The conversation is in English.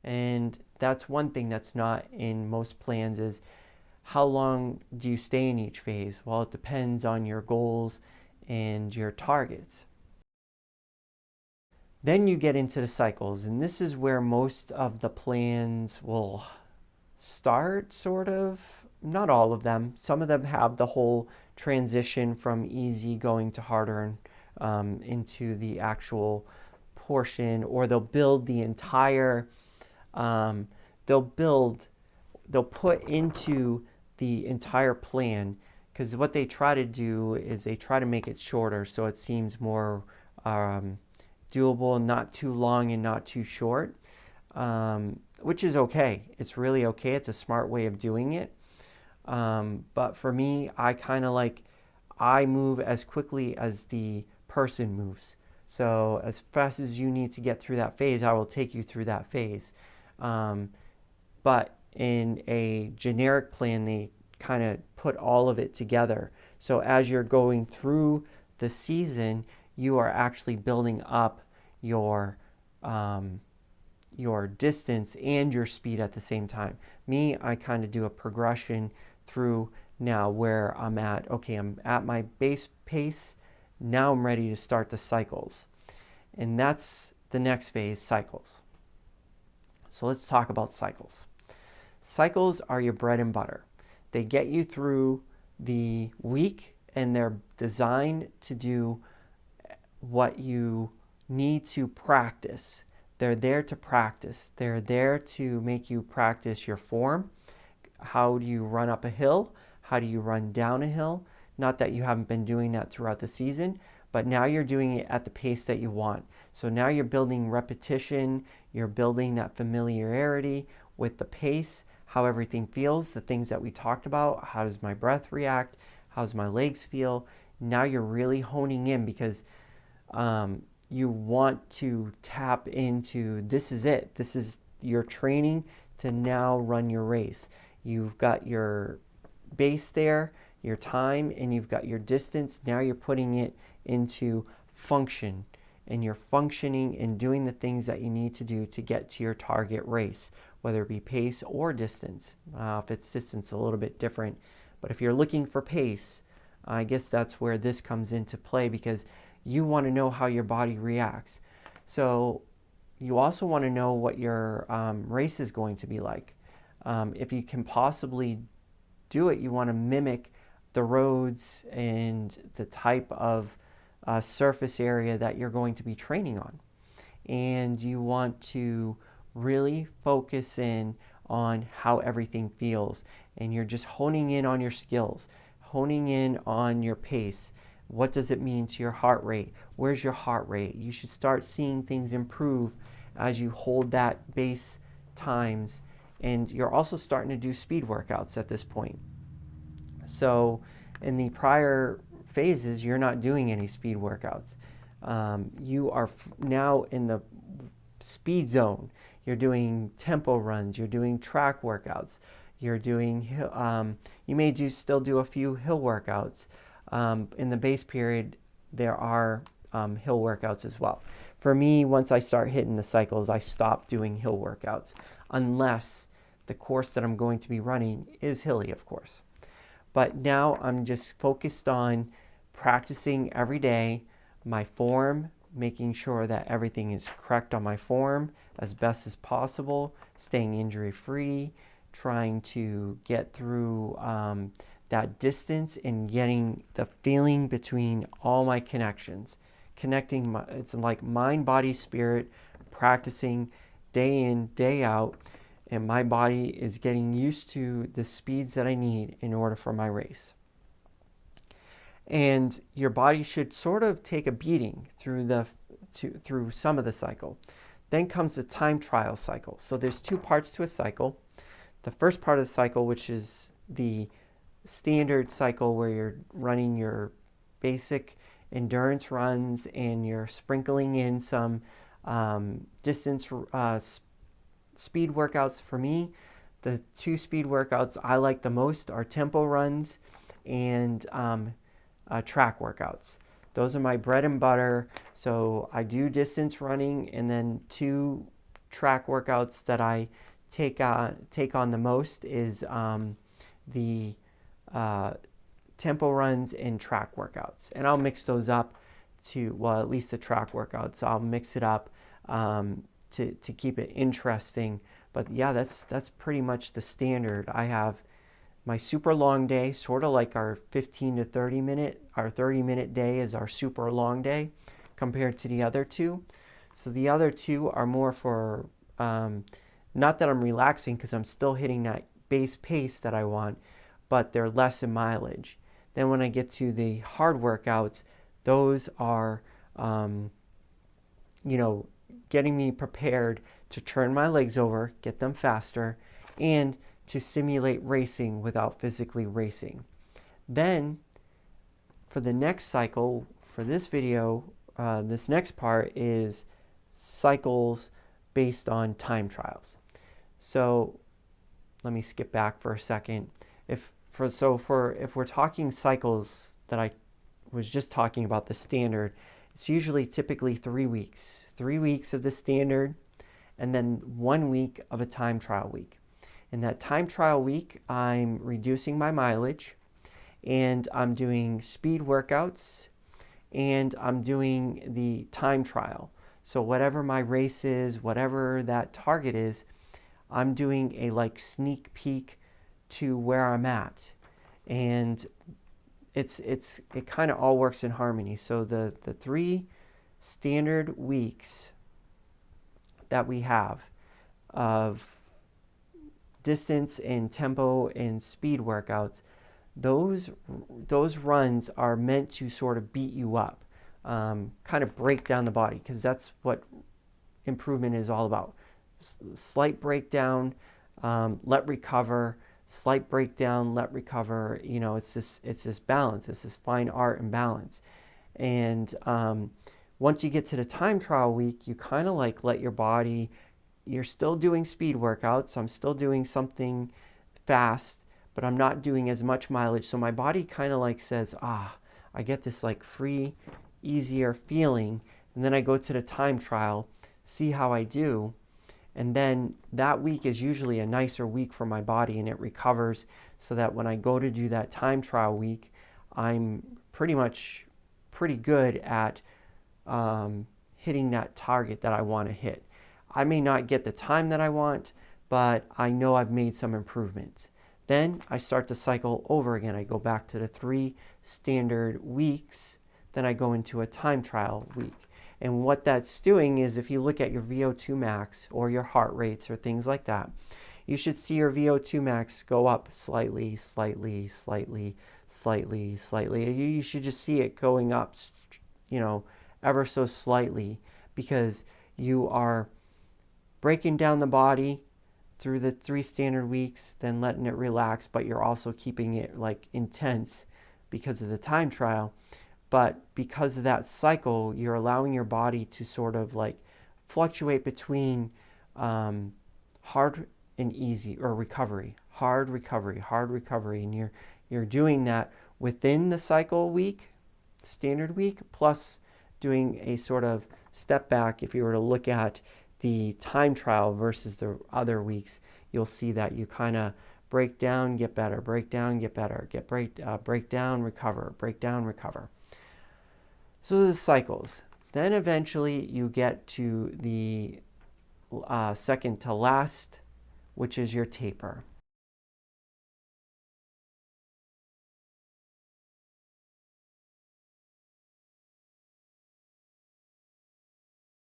And that's one thing that's not in most plans is how long do you stay in each phase? Well, it depends on your goals and your targets. Then you get into the cycles, and this is where most of the plans will start, sort of. Not all of them. Some of them have the whole transition from easy going to harder into the actual portion, or they'll build the entire, um, they'll build, they'll put into the entire plan, because what they try to do is they try to make it shorter so it seems more doable, not too long and not too short, which is okay. It's really okay. It's a smart way of doing it. But for me, I move as quickly as the person moves. So as fast as you need to get through that phase, I will take you through that phase. But in a generic plan, they kind of put all of it together. So as you're going through the season, you are actually building up your distance and your speed at the same time. Me, I kind of do a progression through now where I'm at. Okay, I'm at my base pace. Now I'm ready to start the cycles. And that's the next phase, cycles. So let's talk about cycles. Cycles are your bread and butter. They get you through the week, and they're designed to do what you need to practice. They're there to practice. They're there to make you practice your form. How do you run up a hill? How do you run down a hill? Not that you haven't been doing that throughout the season, but now you're doing it at the pace that you want. So now you're building repetition, you're building that familiarity with the pace, how everything feels, the things that we talked about. How does my breath react? How does my legs feel? Now you're really honing in, because you want to tap into, this is it. This is your training to now run your race. You've got your base there, your time, and you've got your distance. Now you're putting it into function, and you're functioning and doing the things that you need to do to get to your target race, whether it be pace or distance. If it's distance, a little bit different. But if you're looking for pace, I guess that's where this comes into play, because you want to know how your body reacts. So you also want to know what your race is going to be like. If you can possibly do it, you want to mimic the roads and the type of surface area that you're going to be training on. And you want to really focus in on how everything feels. And you're just honing in on your skills, honing in on your pace. What does it mean to your heart rate? Where's your heart rate? You should start seeing things improve as you hold that base times. And you're also starting to do speed workouts at this point. So in the prior phases, you're not doing any speed workouts. You are now in the speed zone. You're doing tempo runs. You're doing track workouts. You're doing, you may still do a few hill workouts. In the base period, there are hill workouts as well. For me, once I start hitting the cycles, I stop doing hill workouts, unless the course that I'm going to be running is hilly, of course. But now I'm just focused on practicing every day, my form, making sure that everything is correct on my form as best as possible, staying injury free, trying to get through that distance and getting the feeling between all my connections. It's like mind, body, spirit, practicing day in, day out, and my body is getting used to the speeds that I need in order for my race. And your body should sort of take a beating through some of the cycle. Then comes the time trial cycle. So there's two parts to a cycle. The first part of the cycle, which is the standard cycle where you're running your basic endurance runs and you're sprinkling in some distance speed workouts. For me, the two speed workouts I like the most are tempo runs and track workouts. Those are my bread and butter. So I do distance running and then two track workouts that I take on the most is the tempo runs and track workouts, and I'll mix those up to, well, at least the track workouts, I'll mix it up to keep it interesting. But yeah, that's pretty much the standard. I have my super long day, sort of like our 15 to 30 minute, our 30-minute day is our super long day compared to the other two. So the other two are more for, not that I'm relaxing because I'm still hitting that base pace that I want, but they're less in mileage. Then when I get to the hard workouts, those are, getting me prepared to turn my legs over, get them faster, and to simulate racing without physically racing. Then for the next cycle, for this video, this next part is cycles based on time trials. So let me skip back for a second. If we're talking cycles that I was just talking about, the standard, it's usually typically 3 weeks. 3 weeks of the standard, and then 1 week of a time trial week. In that time trial week, I'm reducing my mileage, and I'm doing speed workouts, and I'm doing the time trial. So whatever my race is, whatever that target is, I'm doing a like sneak peek to where I'm at. And it kind of all works in harmony. So the 3 standard weeks that we have of distance and tempo and speed workouts, those runs are meant to sort of beat you up, kind of break down the body, because that's what improvement is all about. Slight breakdown, let recover, slight breakdown, let recover. It's this balance, it's this fine art and balance. And once you get to the time trial week, you kind of like let your body, you're still doing speed workouts, I'm still doing something fast, but I'm not doing as much mileage. So my body kind of like says, I get this like free, easier feeling. And then I go to the time trial, see how I do. And then that week is usually a nicer week for my body, and it recovers so that when I go to do that time trial week, I'm pretty good at hitting that target that I want to hit. I may not get the time that I want, but I know I've made some improvements. Then I start to cycle over again. I go back to the 3 standard weeks, then I go into a time trial week. And what that's doing is, if you look at your VO2 max or your heart rates or things like that, you should see your VO2 max go up slightly, slightly, slightly, slightly, slightly. You should just see it going up, ever so slightly, because you are breaking down the body through the 3 standard weeks, then letting it relax, but you're also keeping it like intense because of the time trial. But because of that cycle, you're allowing your body to sort of like fluctuate between hard and easy, or recovery, hard recovery, hard recovery. And you're doing that within the cycle week, standard week, plus doing a sort of step back. If you were to look at the time trial versus the other weeks, you'll see that you kind of break down, get better, break down, get better, break down, recover, break down, recover. So the cycles. Then eventually you get to the second to last, which is your taper.